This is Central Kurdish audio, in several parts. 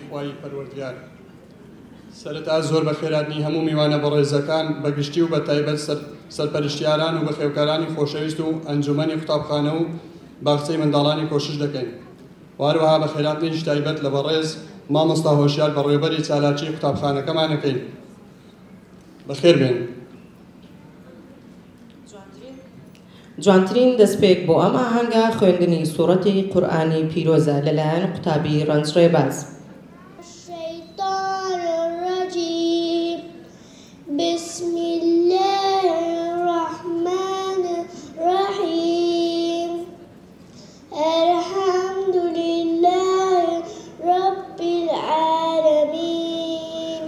خوای پەروەردگار. سەرەتا زۆر بەخێرهاتنی هەموو میوانە بەڕێزەکان بەگشتی و بە تایبەت سەرپەرشتیاران و بەخێوکارانی خۆشەویست و ئەنجومەنی قوتابخانە و باخچەی منداڵانی کۆشش دەکەین. واروەها بەخێرهاتنیش تایبەت لە بەڕێز مامۆستا هۆشیار بەڕێوەبەری چالاکی قوتابخانەکەمانەکەین. بەخێر بێن. جوانترین دەستپێک بۆ ئەم ئاهەنگە خوێندنی سوورەتی قورئانی پیرۆزە لەلایەن قوتابی ڕەنجڕێباز. بسم الله الرحمن الرحيم الحمد لله رب العالمين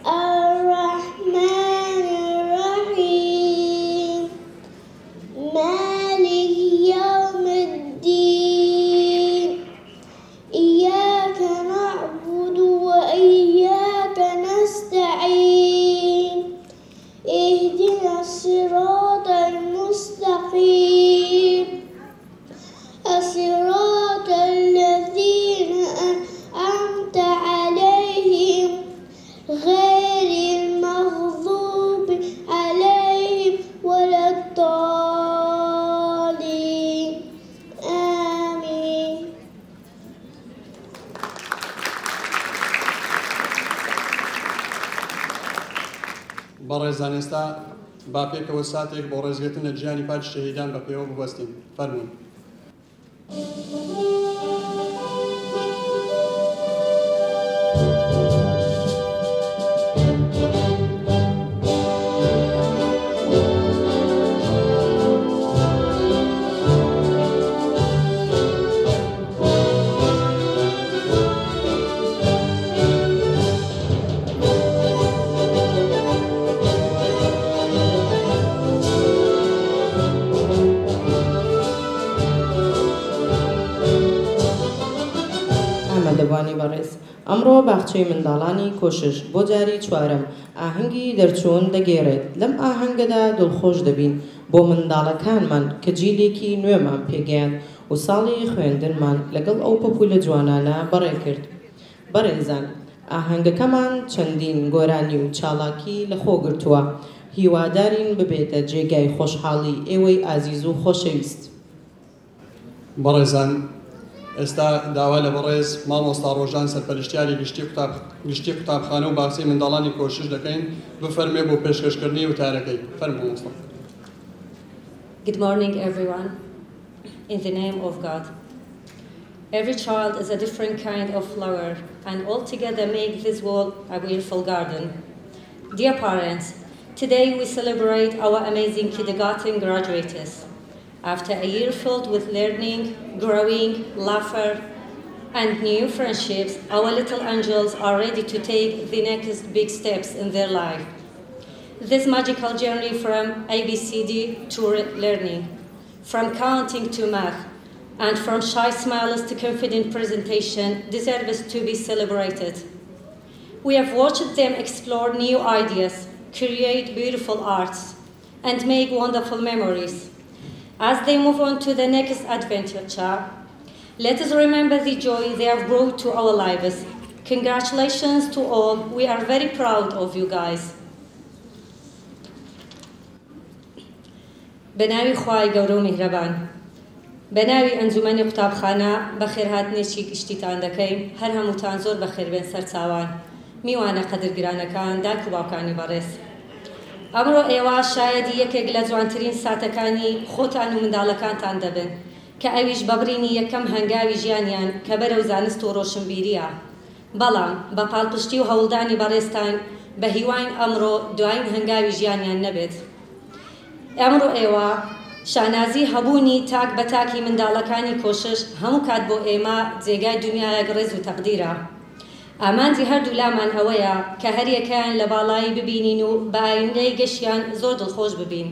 الرحمن الرحيم مالك يوم الدين إياك نعبد وإياك نستعين اهدنا الصراط المستقيم صراط الذين أنعمت عليهم غير المغضوب عليهم ولا الضالين آمين. بەڕێزان ئێستا با پێکەوە ساتێک بۆ ڕێزگرتن لە گیانی پاچ شەهیدان بە پێوە ببەستین. فەرموون. دەبوانی بەڕێز ئەمڕۆ باخچەی منداڵانی کۆشش بۆ جاری چوارەم ئاهەنگی دەرچوون دەگێڕێت. لەم ئاهەنگەدا دڵخۆش دەبین بۆ منداڵەکانمان کە جیلێکی نوێمان پێگەیان و ساڵی خوێندنمان لەگەڵ ئەو پەپولە جوانانە بەڕێ کرد. بەڕێزان ئاهەنگەکەمان چەندین گۆرانی و چاڵاکی لەخۆ گرتووە. هیوادارین ببێتە جێگای خۆشحاڵی ئێوەی ئازیز و خۆشەویست. بەڕێزان ئێستا داوا لە بەڕێز مامۆستا ڕۆژان سەرپەرشتیاری گشتی قوتابخانە و باخچەی منداڵانی کۆشش دەکەین بفەرمێ بۆ پێشکەشکردنی وتارەکەی. فەرموو مامۆستا. Good morning, everyone. In the name of God. Every child is a different kind of flower, and all together make this world a beautiful garden. Dear parents, today we celebrate our amazing kindergarten graduates. After a year filled with learning, growing, laughter, and new friendships, our little angels are ready to take the next big steps in their life. This magical journey from ABCD to learning, from counting to math, and from shy smiles to confident presentation deserves to be celebrated. We have watched them explore new ideas, create beautiful arts, and make wonderful memories. As they move on to the next adventure, let us remember the joy they have brought to our lives. Congratulations to all. We are very proud of you guys. بەناوی خوای گەورە و میهرەبان، بەناوی ئەنجومەنی قوتابخانە بەخێرهاتنێکی گشتیتان دەکەین. هەر هەمووتان زۆر بەخێربێن سەرچاوان، میوانە قەدرگرانەکان، داک و باوکانی بەڕێز. ئەمڕۆ ئێوە شایەدی یەکێک لە جوانترین ساتەکانی خۆتان و منداڵەکانتان دەبن کە ئەویش بەبڕینی یەکەم هەنگاوی ژیانیان کە بەرەو زانست و ڕۆشنبیریە. بەڵام بە پاڵپشتی و هەوڵدانی بەڕێزتان بە هیواین ئەمڕۆ دوایین هەنگاوی ژیانیان نەبێت. ئەمڕۆ ئێوە شانازی هەبوونی تاک بە تاکی منداڵەکانی کۆشش هەموو کات بۆ ئێمە جێگای دنیایەک ڕێز و تەقدیرە. ئامانجی هەردوو لامان ئەوەیە کە هەریەکەیان لە باڵایی ببینین و بە ئایندەی گەشتیان زۆر دڵخۆش ببین.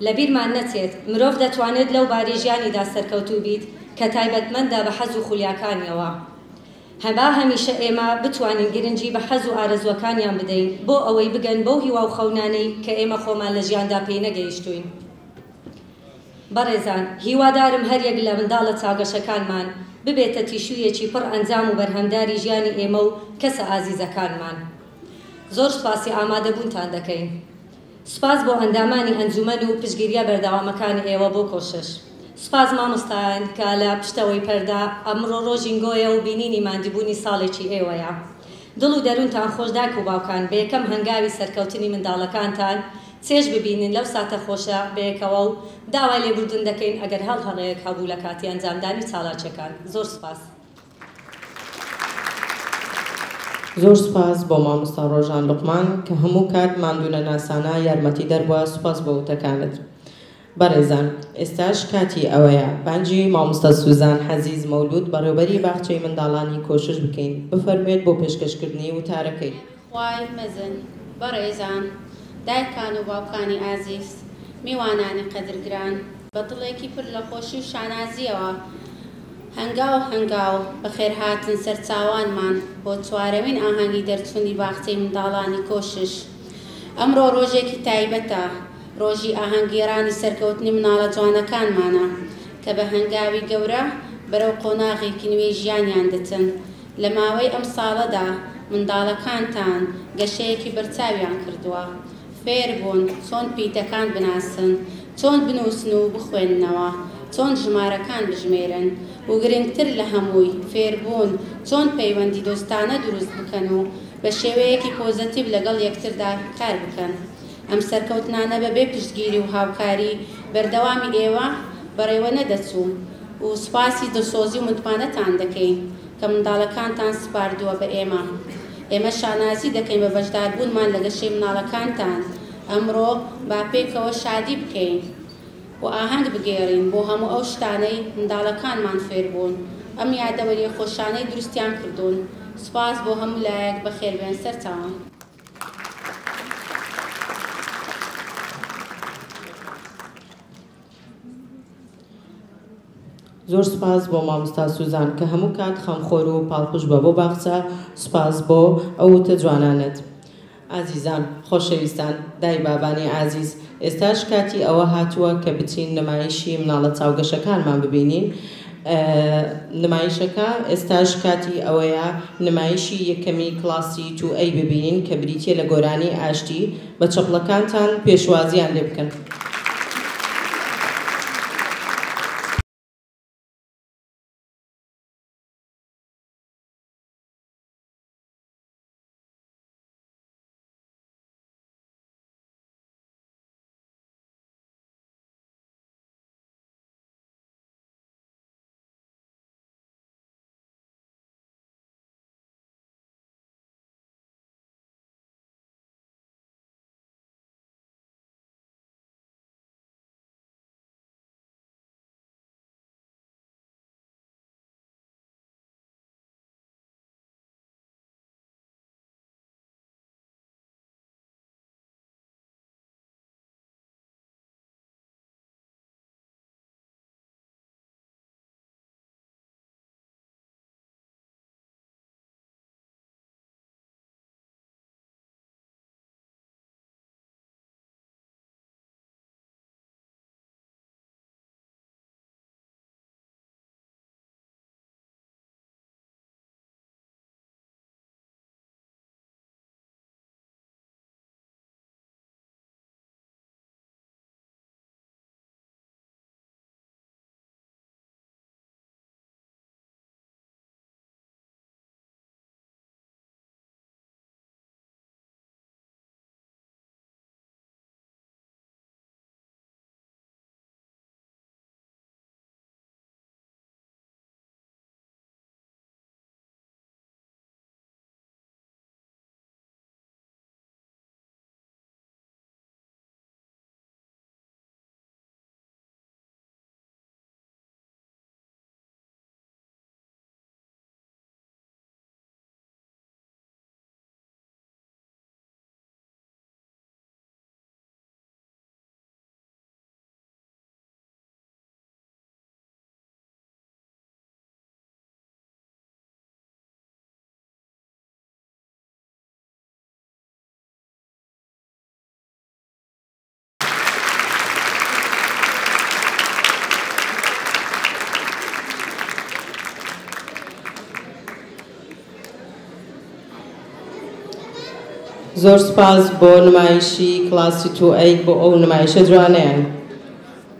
لەبیرمان نەچێت مرۆڤ دەتوانێت لەو باری ژیانیدا سەرکەوتوو بیت کە تایبەتمەندە بە حەز و خولیاکانیەوە. هەبا هەمیشە ئێمە بتوانین گرنگی بە حەز و ئارەزوەکانیان بدەین بۆ ئەوەی بگەن بەو هیوا و خەونانەی کە ئێمە خۆمان لە ژیاندا پێی نەگەیشتوین. بەڕێزان، هیوادارم هەریەک لە منداڵە چاگەشەکانمان ببێتە تیشوویەکی پڕ ئەنجام و بەرهەمداری ژیانی ئێمە و کەسە ئازیزەکانمان. زۆر سپاسی ئامادەبوونتان دەکەین. سپاس بۆ ئەندامانی ئەنجومەن و پشتگیریە بەردەوامەکانی ئێوە بۆ کۆشش. سپاس مامۆستایان کە لە پشتەوەی پەردا ئەمڕۆ ڕۆژینگۆیە و بینینی ماندیبوونی ساڵێکی ئێوەیە. دڵ و دەروونتان خۆش داک و باوکان، بە یەکەم هەنگاوی سەرکەوتنی منداڵەکانتان چێژ ببینن لەو ساتە خۆشە بەیەکەوە و داوای لێبوردن دەکەین ئەگەر هەڵهەڵەیەک هەبوو لە کاتی ئەنجامدانی چالاکیەکان. زۆر سپاس. زۆر سپاس بۆ مامۆستا ڕۆژان لوقمان کە هەموو کات ماندوونە ناسانە یارمەتی دەربووە. سپاس بۆ وتەکانت. بەڕێزان، ئێستاش کاتی ئەوەیە بانگی مامۆستا سوزان حەزیز مەولود بەڕێوەبەری باخچەی منداڵانی کۆشش بکەین. بفەرموێت بۆ پێشکەشکردنی وتارەکەی. خوای مەزن، بەڕێزان، دایکان و باوکانی ئازیز، میوانانی قەدرگران، بە دڵێکی پر لە خۆشی و شانازیەوە هەنگاو بەخێرهاتن سەرچاوانمان بۆ چوارەمین ئاهەنگی دەرچوونی باخچەی منداڵانی کۆشش. ئەمڕۆ ڕۆژێکی تایبەتە، ڕۆژی ئاهەنگگێڕانی سەرکەوتنی مناڵە جوانەکانمانە کە بە هەنگاوی گەورە بەرەو قۆناغێکی نوێی ژیانیان دەچن. لە ماوەی ئەم ساڵەدا منداڵەکانتان گەشەیەکی بەرچاویان کردووە، فێر بوون چۆن پیتەکان بناسن، چۆن بنووسن و بخوێننەوە، چۆن ژمارەکان بژمێرن و گرنگتر لە هەمووی فێربوون چۆن پەیوەندی دۆستانە دروست بکەن و بە شێوەیەکی پۆزەتیڤ لەگەڵ یەکتردا کار بکەن. ئەم سەرکەوتنانە بەبێ پشتگیری و هاوکاری بەردەوامی ئێوە بەڕێوە نەدەچوو و سوپاسی دڵسۆزی و متمانەتان دەکەین کە منداڵەکانتان سپاردووە بە ئێمە. ئێمە شانازی دەکەین بە بەشداربوونمان لە گەشەی مناڵەکانتان. ئەمڕۆ با پێکەوە شادی بکەین و ئاهەنگ بگێڕین بۆ هەموو ئەو شتانەی منداڵەکانمان فێربوون. ئەم یادەوەریە خۆشانەی دروستیان کردوون. سپاس بۆ هەموو لایەک بەخێربێن سەرچاوان. زۆر سپاس بۆ مامۆستا سوزان کە هەموو کات خەمخۆر و پاڵپوش بە بۆ باخچە. سپاس بۆ ئەو وتە جوانانت. ئازیزان، خۆشەویستان، دای بابانی ئازیز، ئێستاش کاتی ئەوە هاتووە کە بچین نمایشی مناڵە چاوگەشەکانمان ببینین. نمایشەکە ئێستاش کاتی ئەوەیە نمایشی یەکەمی کلاسی 2A ببینین کە بریتیە لە گۆرانی ئاشتی. بە چەپڵەکانتان پێشوازیان لێ بکەن. زۆر سپاس بۆ نمایشی کلاسی 2A بۆ ئەو نمایشە جوانەیان.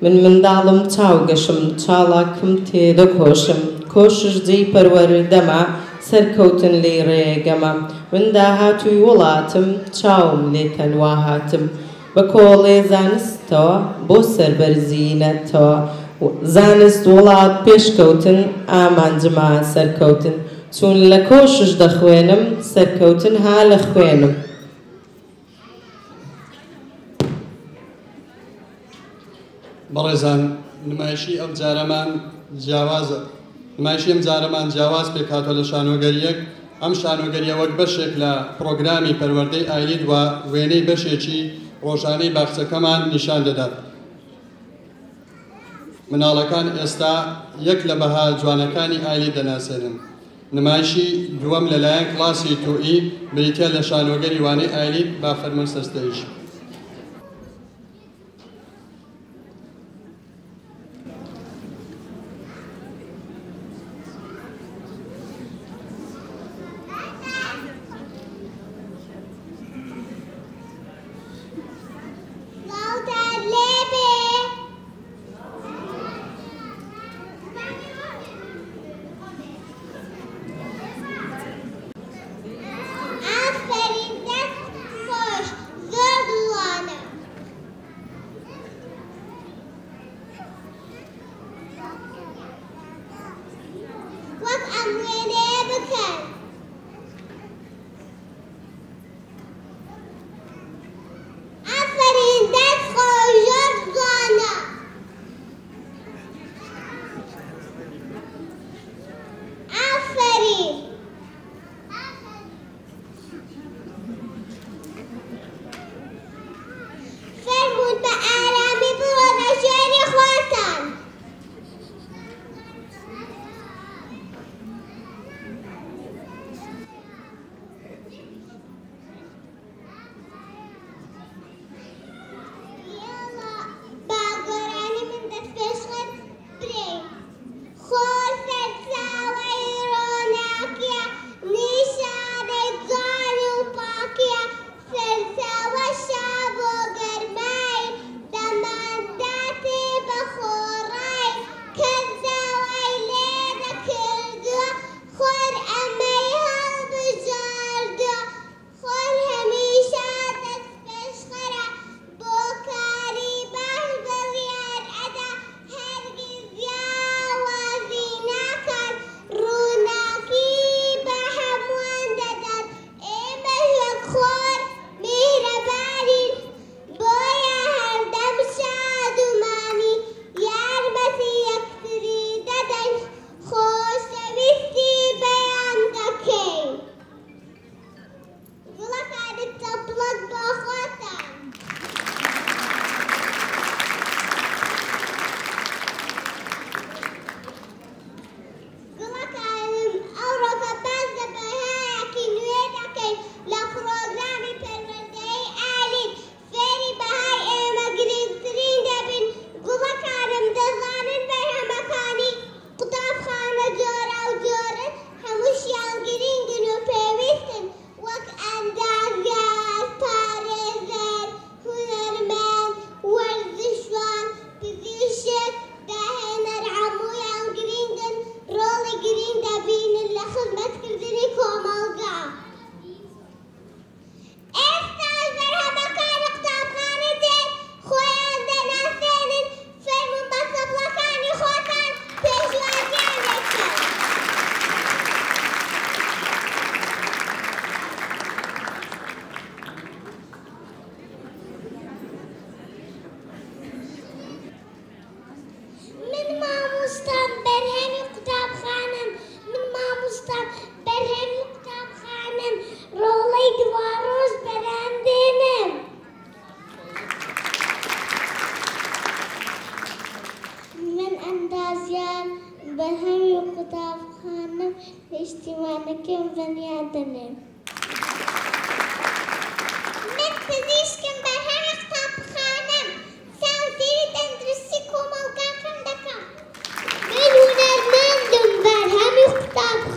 من منداڵم چاوگەشم چاڵاکم تێدەکۆشم کۆشش جێی پەروەردەمە سەرکەوتن لێی ڕێگەمە من داهاتووی وڵاتم چاوم لێ تەنوا هاتم بە کۆڵێ زانستەوە بۆ سەربەرزینەتەوە زانست وڵات پێشکەوتن ئامانجما سەرکەوتن چون لە کۆشش دەخوێنم سەرکەوتن ها لە خوێنم. بەڕێزان نمایشی ئەم جارەمان جیاوازە نمایشی ئەم جارەمان جیاواز پێکاتۆ لە شانۆگەریەک ئەم شانۆگەریە وەک بەشێک لە پرۆگرامی پەروەردەی ئایلید و وێنەی بەشێکی ڕۆژانەی باخچەکەمان نیشان دەدات. مناڵەکان ئێستا یەک لە بەها جوانەکانی ئایلید دەناسێنن. نمایشی دووەم لەلایەن کلاسی 2E بریتە لە شانۆگەری وانەی ئایلید با فەرمون سەرستەیش.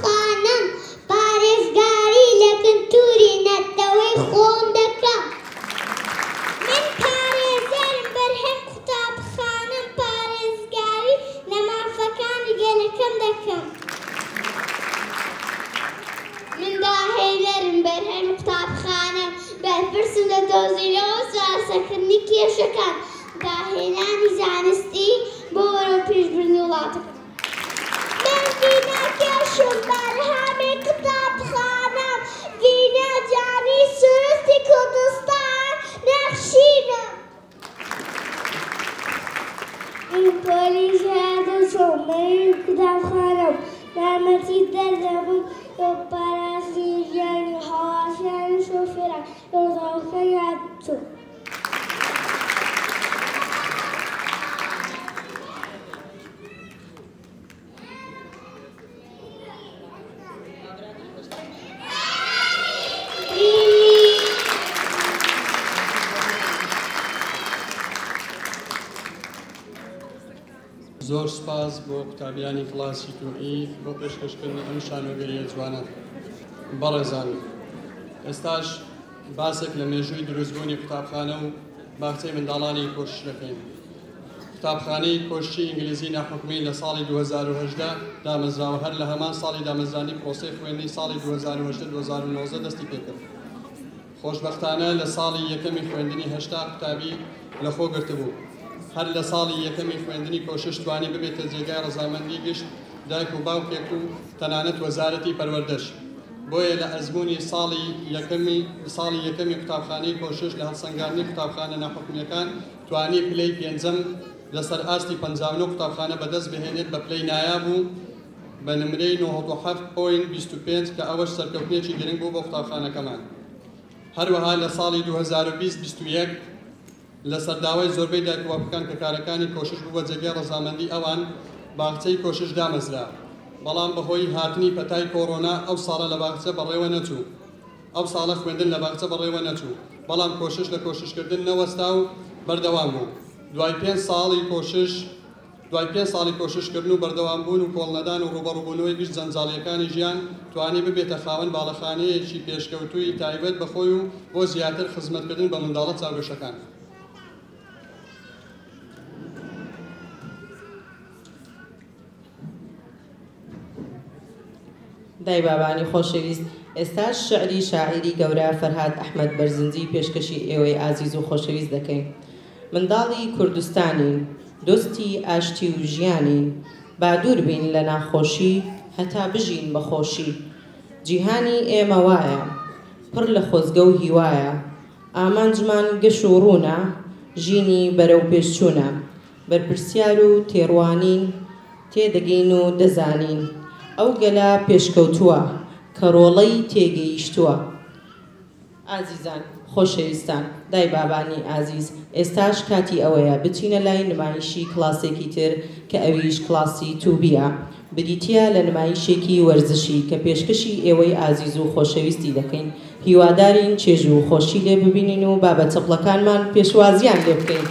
خانم پارێزگاری لە کلتوری نەتەوەی خۆم دۆزینەوە سەرکردنی کێشەکان داهێنانی زانستی بۆ وەرە پێشبردنی وڵاتەکە. من ڤینا کێشم بەرهەمی قوتابخانەم، ڤینا جانی سروستی کوردستان نەخشینم. من پۆلیسە دەچۆم بەرهەمی قوتابخانەم، نامەتی دەردەبووم بۆ پاراستنی ژیانی هاواشیانی شۆفێران ڕۆژاوەکەی هاتووم. زۆر سپاس بۆ قوتابیانی کڵاسی توئی بۆ پێشکەشکردنی ئەم شانۆگەریە جوانە. بەڕێزان، ئێستاش باسێک لە مێژووی دروستبوونی قوتابخانە و باخچەی منداڵانی کۆشش دەکەین. قوتابخانەی کۆشی ئینگلیزی ناحکومی لە ساڵی 2018 دامەزراوە، هەر لە هەمان ساڵی دامەزرانی پرۆسەی خوێندنی ساڵی 2019 دەستی پێکرد. خۆشبەختانە لە ساڵی یەکەمی خوێندنی 80 قوتابی لەخۆ گرتبوو. هەر لە ساڵی یەکەمی خوێندنی کۆشش توانی ببێتە جێگای ڕەزامەندی گشت دایک و باوکێک و تەنانەت وەزارەتی پەروەردەش. بۆیە لە ئەزمموی ساڵی یەکەمی قوتابخانەی کۆشش لە هەڵسەنگاندنی قوتابخانە ناحکومیەکان توانی پلەی پێنجەم لەسەر ئاستی 59 قوتابخانە بەدەست بهێنێت بە پلەی نایاب و بە نمرەی 97.25 کە ئەوەش سەرکەوتنێکی گرنگ بوو بۆ قوتابخانەکەمان. هەروەها لە ساڵی 2020 لە سەرداوای زۆربەی دایکوباوکەکان کە کارەکانی کۆشش بوو بە جێگای ڕەزامەندی ئەوان باخچەی کۆشش دامەزرا، بەڵام بەهۆی هاتنی پەتای کۆڕۆنا ئەو ساڵە لە باخچە بەڕێوە نەچوو. ئەو ساڵە خوێندن لە باخچە بەڕێوە نەچوو، بەڵام کۆشش لە کۆششکردن نەوەستا و بەردەوام بوو. دوای 5 ساڵی کۆششکردن و بەردەوامبوون و کۆڵنەدان و ڕوبەڕووبوونەوەی گشت جەنجاڵیەکانی ژیان توانی ببێتە خاوەن باڵەخانەیەکی پێشکەوتووی تایبەت بەخۆی و بۆ زیاتر خزمەتکردن بە منداڵە چاوگەشەکان. دای بابانی خۆشەویست، ئێستاش شعری شاعیری گەورە فەرهاد ئەحمەد بەرزنجی پێشکەشی ئێوەی ئازیز و خۆشەویست دەکەین. منداڵی کوردستانین، دۆستی ئاشتی و ژیانین، با دوور بین لە ناخۆشی هەتا بژین بەخۆشی. جیهانی ئێمە وایە پڕ لە خۆزگە و هیوایە، ئامانجمان گەش و ڕوونە، ژینی بەرەو پێشچوونە. بەرپرسیار و تێڕوانین تێدەگەین و دەزانین، ئەو گەلە پێشکەوتووە کە ڕۆڵەی تێگەیشتووە. ئازیزان خۆشەویستان، دای بابانی ئازیز، ئێستاش کاتی ئەوەیە بچینە لای نمایشی کلاسێکی تر کە ئەویش کلاسی تووبیە. بریتە لە نمایشێکی وەرزشی کە پێشکەشی ئێوەی ئازیز و خۆشەویستی دەکەین. هیوادارین چێژ و خۆشی لێ ببینین و بابەت چەپڵەکانمان پێشوازیان لێ بکەین.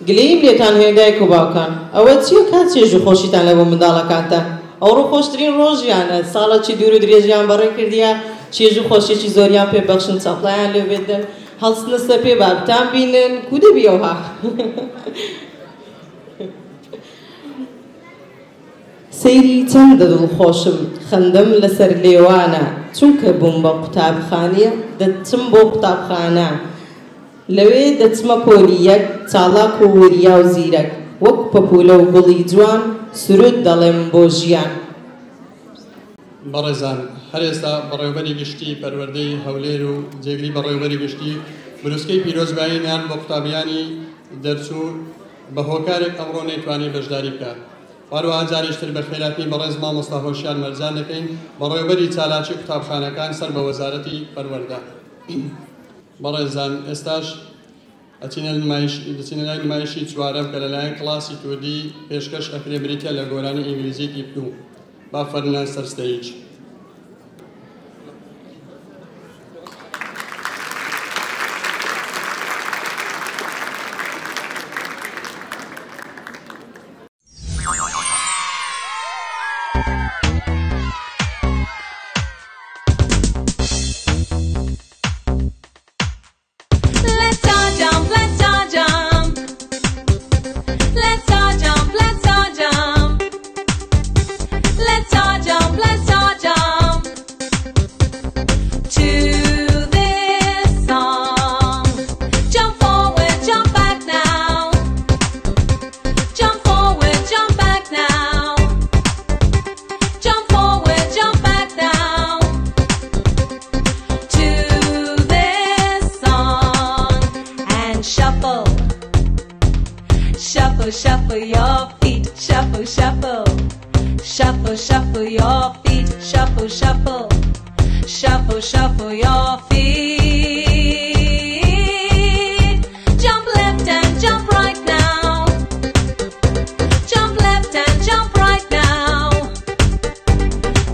گلەییم لێتان هەیە دایک و باوکان ئەوە چییە کات چێژ و خۆشیتان لە بۆ منداڵەکانتان ئەو ڕۆ خۆشترین ڕۆژیانە ساڵێکی دوور و درێژیان بەڕێ کردیە چێژ و خۆشیێکی زۆریان پێ بەخشن چاپڵیان لێ بێدن هەڵسنەستە پێ بابتان بینن کو دەبی ئەوها سەیری چەندە دڵخۆشم خەندەم لەسەر لێوانە چونکە بووم بە قوتابخانە دەچم بۆ قوتابخانە لەوێ دەچمە پۆلی یەک چاڵاک و وریا و زیرەک وەک پەپولە و گوڵی جوان سرود دەڵێم بۆ ژیان بەڕێزان هەر ئێستا بەڕێوەبەری گشتی پەروەردەی هەولێر و جێگری بەڕێوەبەری گشتی بروسکەی پیرۆزباییان بۆ قوتابیانی دەرچوو بە هۆکارێک ئەمڕۆ نەیتوانێت بەشداری بکات هەروەها جاریشتر بە خێراتنی بەڕێز مامۆستا هۆشیار مەرجان دەکەین بەڕێوەبەری چالاکی قوتابخانەکان سەر بە وەزارەتی پەروەردە بەڕێزان ئێستاش دەچینە لای نمایشی چوارەم کە لەلایەن کڵاسی توردی پێشکەش ئەکرێ بریتە لە گۆرانی ئینگلیزیی پدو با فەرنان سەرستەیج Shuffle your feet, shuffle, shuffle. Shuffle, shuffle your feet, shuffle, shuffle. Shuffle, shuffle your feet. Jump left and jump right now. Jump left and jump right now.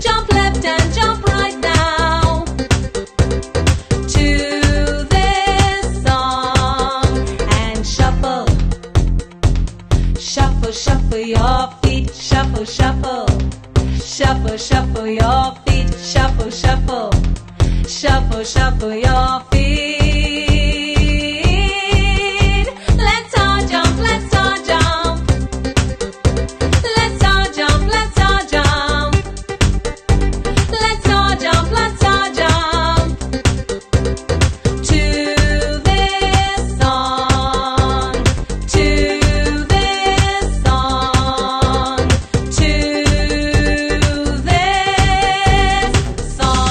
Jump left and jump right now. To this song and shuffle. Shuffle, shuffle your feet, shuffle, shuffle. Shuffle, shuffle your feet, shuffle, shuffle. Shuffle, shuffle your feet. Let's all jump, let's all jump. Let's all jump, let's all jump. Let's all jump, let's all jump. To this song, to this song, to this song.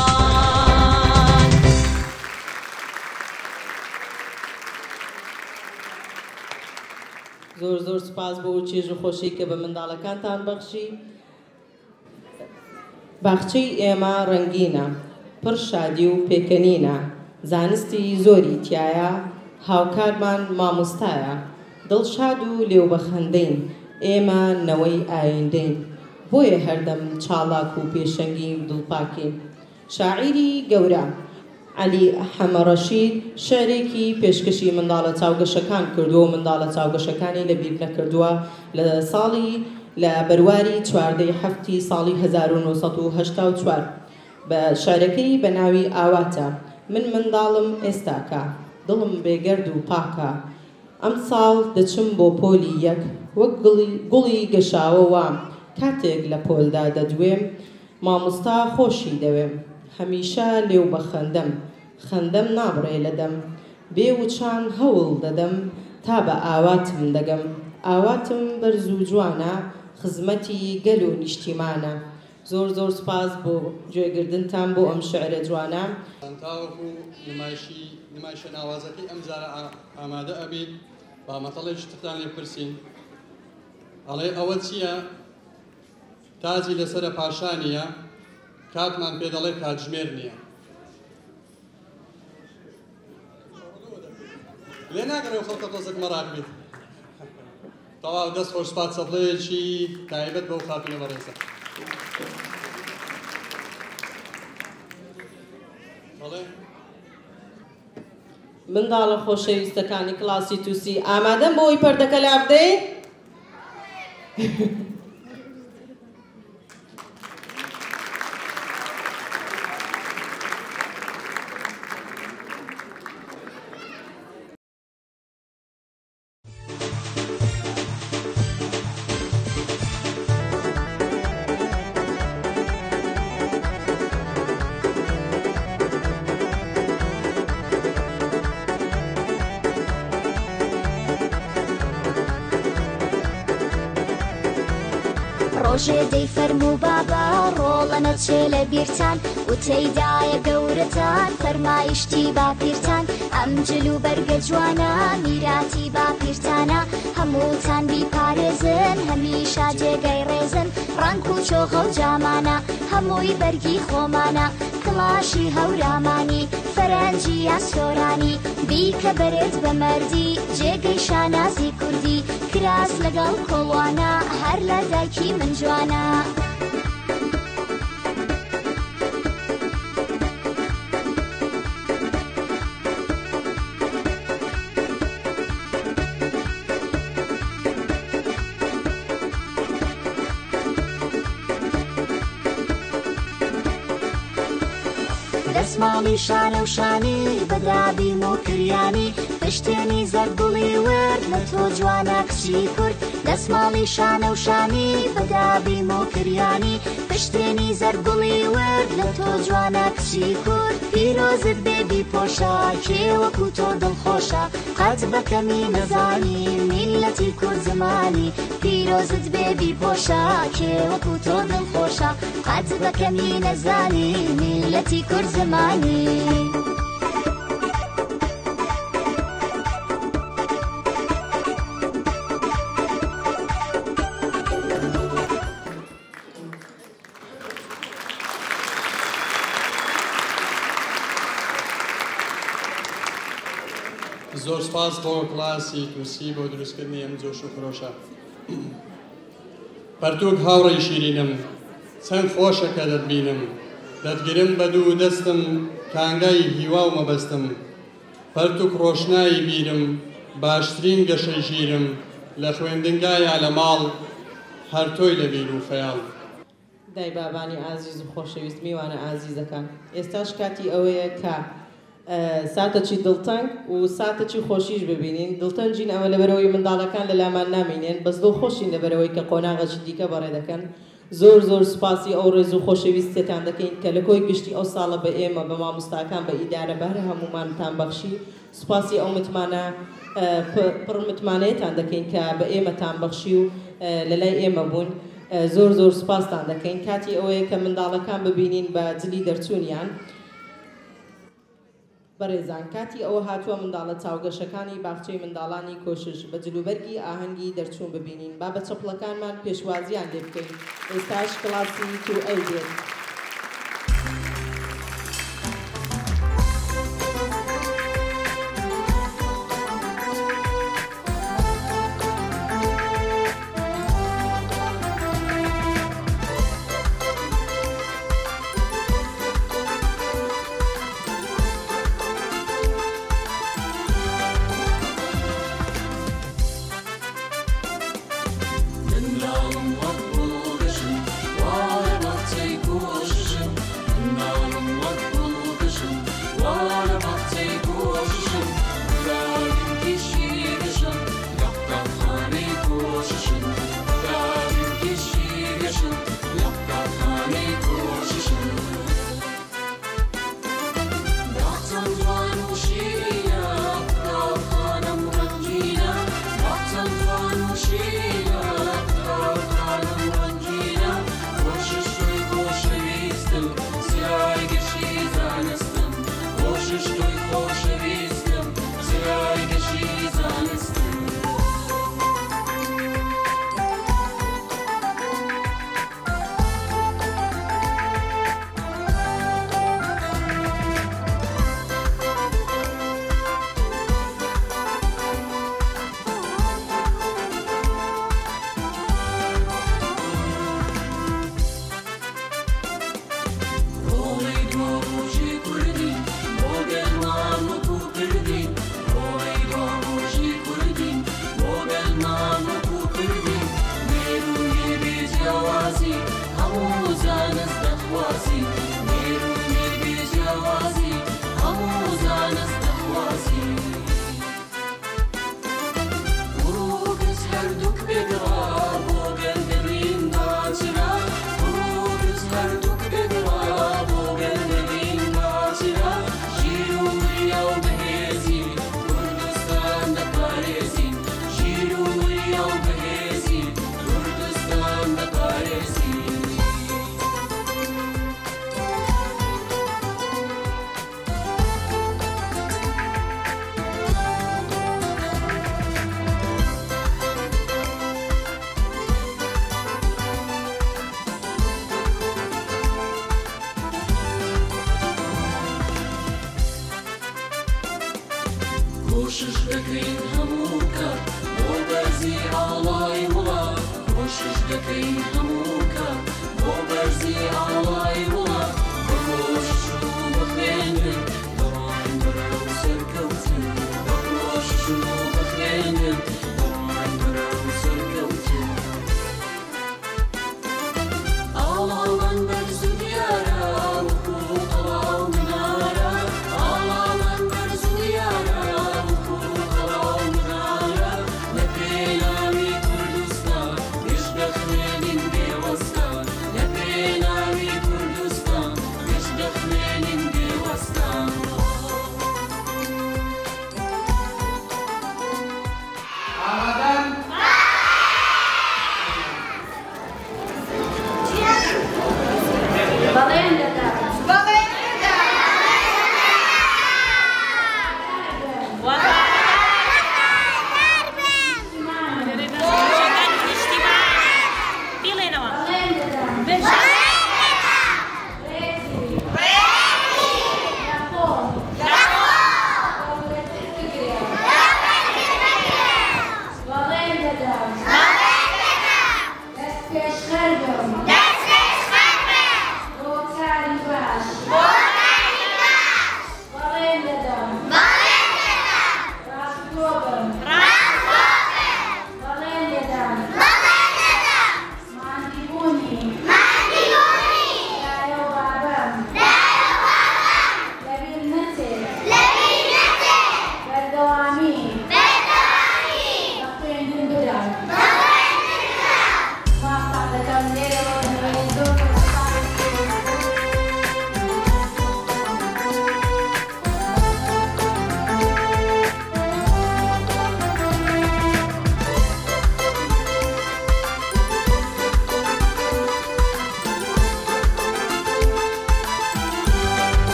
زۆر زۆر سپاس بۆ چێژ و خۆشی کە بە منداڵەکانتان بەخشی باخچەی ئێمە ڕەنگینە پڕ شادی و پێکەنینە زانستی زۆری تایە هاوکارمان مامۆستایە دڵشاد و لێوبەخەندەین ئێمە نەوەی ئایندەین بۆیە هەردەم چاڵاک و پێشەنگی دڵپاکین شاعیری گەورە علی حەمەڕەشید شعرێکی پێشکەشی منداڵە چاوگەشەکان کردووە و منداڵە چاوگەشەکانی لەبیر نەکردووە لە ساڵی لە بەرواری 14 ساڵی 1984 بە شارەکەی بە ناوی ئاواتە من منداڵم ئێستاکە دڵم بێگەرد و پاکە ئەم ساڵ دەچم بۆ پۆلی یەک وەک گوڵی گەشاوەوە کاتێک لە پۆلدا دەدوێم مامۆستا خۆشی دەوێم هەمیشە لێو بە خەندەم نابڕێ لەدەم بێ وچان هەوڵ دەدەم تا بە ئاواتم دەگەم ئاواتم بەرز و جوانە خزمەتی گەل و نیشتیمانە زۆر زۆر سپاس بۆ گوێگردنتان بۆ ئەم شعرە جوانە تاوەکو نمایشە ناوازەکەی ئەم جارە ئامادە ئەبێت با مەتەڵی شتتان لێ پرسین ئەڵێ ئەوە چییە تاجی لەسرە پاشانیە کاتمان پێ دەڵێ کاتژمێر نییە لێ ناگەڕێ خەڵکە تۆزێک مەڕاک بێت تەواو دەست خۆش سپات سەڵەیەکی تایبەت بەو خاتونە بەڕێزە منداڵە خۆشەویستەکانی کلاسی تووسی ئامادەن بۆ ئەوەی پەردەکە لا بدەین؟ ڕۆژێ دەی فەرموو بابا ڕۆڵەنە چێ لە بیرتان و تێیدایە گەورەتان فەرمایشتی باپیرتان ئەم جل و بەرگە جوانە میراتی باپیرتانە هەمووتان بیپارێزن هەمیشە جێگەی ڕێزن ڕنگ و چۆغە و جامانە هەمووی بەرگی خۆمانە کڵاشی هەورامانی فەرەنجی یا سۆرانی بیکە بەرێت بە مەردی جێگەی شانازی کوردی کراس لەگەڵ کۆڵوانە هەر لە دایکی من جوانە دەسماڵی شانە و شانی بەدابی مۆکریانی پشتێنی زەرگوڵی ورد لە تۆ جوانە کچی کورد دەسماڵی شانە و شانی بەدابی مۆکریانی پشتێنی زەرگوڵی ورد لە تۆ جوانە کچی کورد پیرۆزت بێبی پۆشە کێوەکو تۆ دڵخۆشە قەت بەکەمی نەزانی میلەتی کورد زمانی پیرۆزت بێبی پۆشە کێوەکو تۆ دڵخۆشە قەت بەکەمی نەزانی میلەتی کورد زمانی زۆر سپاس بۆ کلاسی تووسی بۆ دروستکردنی ئەم جۆش و خۆشە. پەرتووک هاوڕێی شیرینم چەند خۆشە کە دەتبینم دەتگرم بە دوو دەستم کانگای هیوا و مەبەستم پەرتووک ڕۆشنایی بیرم باشترین گەشەی ژیرم لە خوێندنگایە لە ماڵ هەر تۆی لە بیر و فەیاڵ. دای بابانی ئازیز و خۆشەویست میوانە ئازیزەکان ئێستاش کاتی ئەوەیە کە ساتەکی دڵتەنگ و ساتەکی خۆشیش ببینین دڵتەنجین ئەوە لەبەرەوەی منداڵەکان لە لامان نامینێن بەس دڵ خۆشین لەبەرەوەی کە قۆناغەکی دیکە بەڕێ دەکەن زۆر زۆر سوپاسی ئەو ڕێز و خۆشەویستێتان دەکەین کە لە کۆی گشتی ئەو ساڵە بە ئێمە بە مامۆستاکان بە ئیدارە بەر هەمومانتان بەخشی سوپاسی ئەو متمانە پڕ متمانەیەتان دەکەین کە بە ئێمەتان بەخشی و لە لای ئێمە بوون زۆر زۆر سوپاستان دەکەین کاتی ئەوەیە کە منداڵەکان ببینین بە جلی دەرچوونیان بەڕێزان کاتی ئەوە هاتووە منداڵە چاوگەشەکانی باخچەی منداڵانی کۆشش بە جلوبەرگی ئاهەنگی دەرچوون ببینین با بە چەپڵەکانمان پێشوازیان لێ بکەین ئێستاش کلاسی تو ئەی دێت. من لا مطبوع وعلى وقتي کوشش دەکەین هەموو کات بۆ بەرزی ئاڵای وڵات کوشش دەکەین هەموو کات بۆ بەرزی ئاڵای